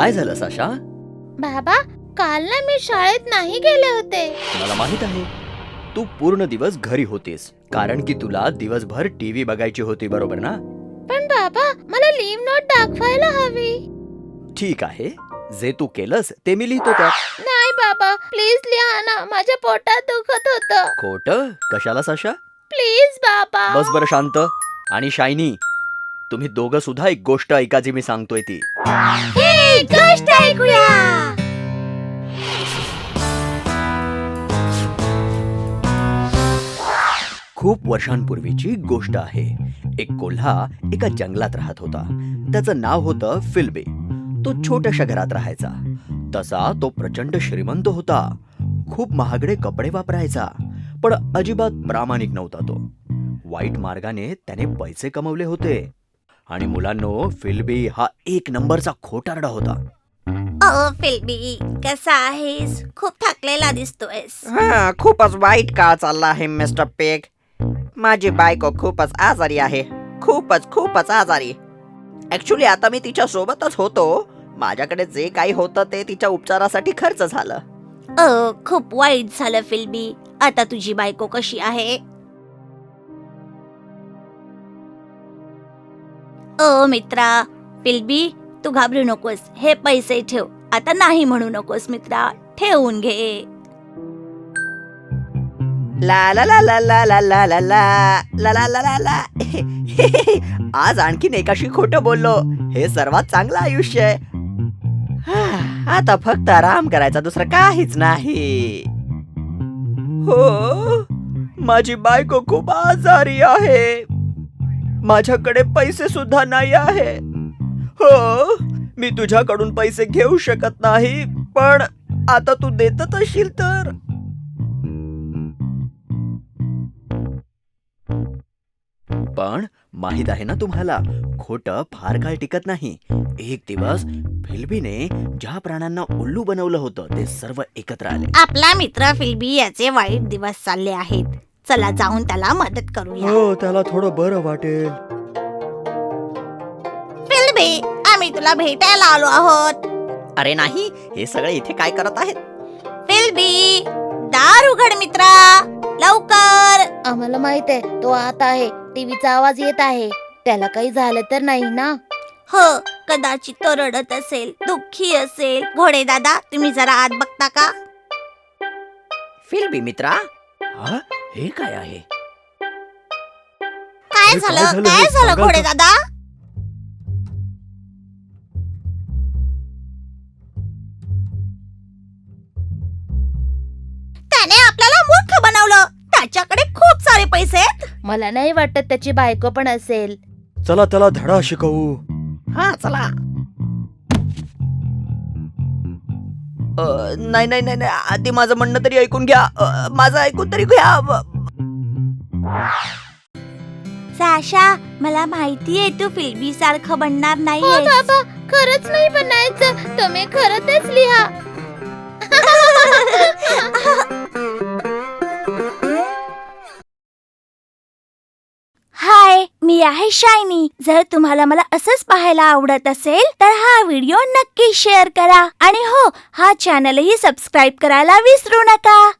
काय झालं साशा? बाबा, काल ना मी शाळेत नाही गेले होते. मला माहित आहे, तू पूर्ण दिवस घरी होतीस, कारण की तुला दिवसभर टीव्ही बघायची होती, बरोबर ना? पण बाबा, मला लीव्ह नोट दाखवायला हवी. ठीक आहे, जे तू केलंस ते मी लिहितो त्यात. नाही बाबा, प्लीज लिहा ना, माझ्या पोटात दुखत होतं. खोटं? कशाला साशा? प्लीज बाबा. बस बरं शांत. आणि शायनी, तुम्ही दोघं सुद्धा एक गोष्ट ऐका जी मी सांगतोय ती. हे गोष्ट ऐकूया. खूप वर्षांपूर्वीची गोष्ट आहे. एक कोल्हा एका जंगलात राहत होता. त्याचं नाव होतं फिल्बी. तो छोट्याशा घरात राहायचा. तसा तो प्रचंड श्रीमंत होता. खूप महागडे कपडे वापरायचा, पण अजिबात प्रामाणिक नव्हता तो. वाईट मार्गाने त्याने पैसे कमवले होते. आणि मुलांनो, फिल्बी हा एक नंबरचा खोटारडा होता. फिल्बी, कसा आहेस? खूप थकलेला दिसतोयस. खूपच वाईट काळ चालला आहे मिस्टर पेग. माझी बायको खूपच आजारी आहे. खूपच आजारी. ऍक्च्युली आता मी तिच्या सोबतच होतो. माझ्याकडे जे काही होतं ते तिच्या उपचारासाठी खर्च झालं. खूप वाईट झालं फिल्बी. आता तुझी बायको कशी आहे? मित्रा, फिल्बी, तू घाबरू नकोस. हे पैसे ठेव. आता नाही म्हणू नकोस मित्रा, ठेवून घे. ला ला ला ला ला ला ला ला ला ला ला ला ला ला. आज आणखीन एकाशी खोटं बोललो. हे सर्वात चांगलं आयुष्य आहे. आता फक्त आराम करायचा, दुसरं काहीच नाही. हो, माझी बायको खूप आजारी आहे. माझ्याकडे पैसे सुद्धा नाही आहे. हो, मी तुझ्याकडून पैसे घेऊ शकत नाही, पण आता तू देतच असशील तर. पण माहित आहे ना तुम्हाला, खोटं फार काळ टिकत नाही. एक दिवस फिल्बीने ज्या प्राण्यांना उल्लू बनवलं होतं ते सर्व एकत्र आले. आपला मित्र फिल्बी याचे वाईट दिवस चालले आहेत. चला जाऊन त्याला मदत करूया. हो, त्याला थोडं बरं वाटेल. फिल्बी, आम्ही तुला भेटायला आलो आहोत. अरे नाही, हे सगळे इथे काय करत आहेत? फिल्बी, दार उघड मित्रा, लवकर. आम्हाला माहित आहे तो आत आहे. टीव्हीचा आवाज येत आहे. त्याला काही झालं तर नाही ना? हो, कदाचित तो रडत असेल, दुःखी असेल. घोडे दादा, तुम्ही जरा आत बघता का? फिल्बी मित्रा, हा, हे काय आहे? काय हे झालं? काय काय झालं सांगा घोडे का? दादा? त्याने आपल्याला मूर्ख बनवलं. त्याच्याकडे खूप सारे पैसे आहेत. मला नाही वाटत त्याची बायको पण असेल. चला त्याला धडा शिकवू. हा चला. नाही नाही नाही नाही, आधी माझं म्हणणं तरी ऐकून घ्या. माझं ऐकून तरी घ्या. साशा, मला माहितीये तू फिल्बी सारखं बनणार नाहीये. बाबा, खरंच नाही बनायचं. तुम्ही खरंच लिहा. हाय, मी आहे शायनी. जर तुम्हाला मला असंच पाहायला आवडत असेल तर हा व्हिडिओ नक्की शेअर करा. आणि हो, हा चॅनलही सबस्क्राईब करायला विसरू नका.